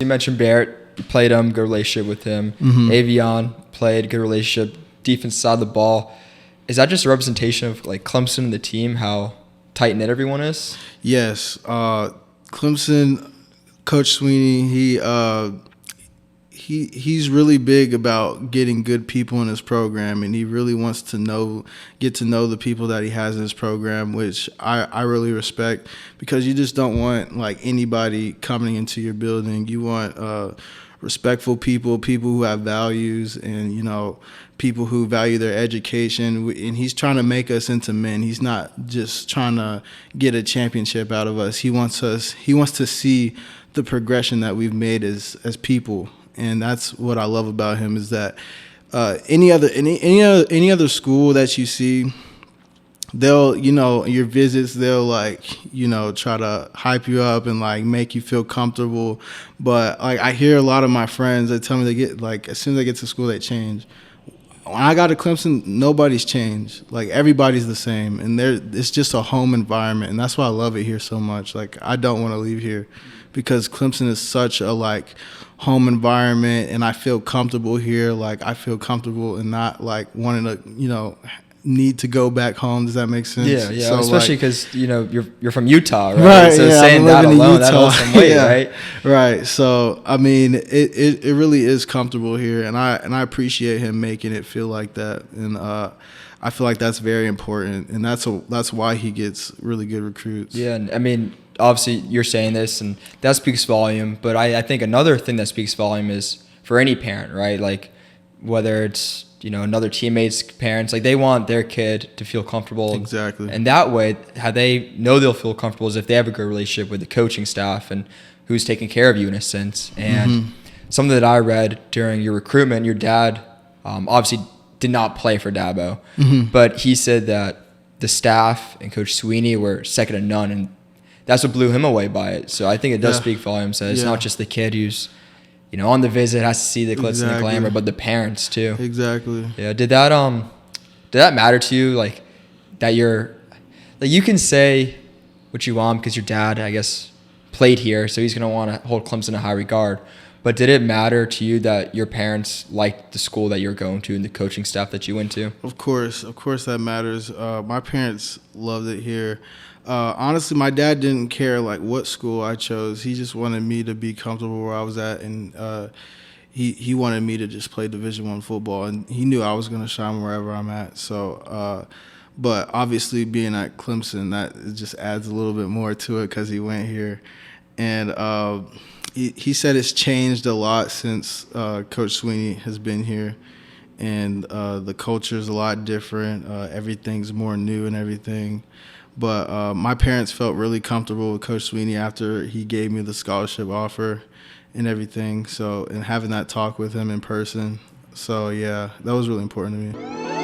you mentioned Barrett. You played him, good relationship with him. Avion played, good relationship. Defense side of the ball. Is that just a representation of like Clemson and the team, how tight knit everyone is? Yes, Clemson, Coach Swinney, he's really big about getting good people in his program, and he really wants to get to know the people that he has in his program, which I really respect, because you just don't want like anybody coming into your building. You want respectful people who have values, and people who value their education. And he's trying to make us into men. He's not just trying to get a championship out of us. He wants to see the progression that we've made as people. And that's what I love about him, is that any other school that you see, they'll, your visits, they'll try to hype you up and like make you feel comfortable. But like, I hear a lot of my friends that tell me they get like, as soon as they get to school, they change. When I got to Clemson, nobody's changed. Like, everybody's the same, and it's just a home environment, and that's why I love it here so much. Like, I don't want to leave here, because Clemson is such a like home environment, and I feel comfortable here. Like, I feel comfortable and not like wanting to, need to go back home. Does that make sense? Yeah. So, especially because you're from Utah, right? Right. So yeah, saying that alone, that holds some weight, right? Right. So I mean, it really is comfortable here, and I appreciate him making it feel like that, and I feel like that's very important, and that's why he gets really good recruits. Yeah, and I mean, obviously you're saying this, and that speaks volume. But I think another thing that speaks volume is for any parent, right? Like, whether it's another teammate's parents, like, they want their kid to feel comfortable. Exactly. And that way, how they know they'll feel comfortable is if they have a good relationship with the coaching staff and who's taking care of you in a sense. And something that I read during your recruitment, your dad obviously did not play for Dabo, but he said that the staff and Coach Swinney were second to none, and that's what blew him away by it. So I think it does speak volumes. So it's not just the kid who's on the visit has to see the glitz and the glamour, but the parents too. Exactly. Yeah. Did that matter to you? Like, that you can say what you want because your dad, I guess, played here, so he's gonna want to hold Clemson in high regard. But did it matter to you that your parents liked the school that you're going to and the coaching staff that you went to? Of course that matters. My parents loved it here. Honestly, my dad didn't care like what school I chose. He just wanted me to be comfortable where I was at, and he wanted me to just play Division I football, and he knew I was going to shine wherever I'm at. So, but obviously being at Clemson, that it just adds a little bit more to it because he went here, and he said it's changed a lot since Coach Swinney has been here, and the culture is a lot different. Everything's more new and everything. But my parents felt really comfortable with Coach Swinney after he gave me the scholarship offer and everything. So, and having that talk with him in person. So, yeah, that was really important to me.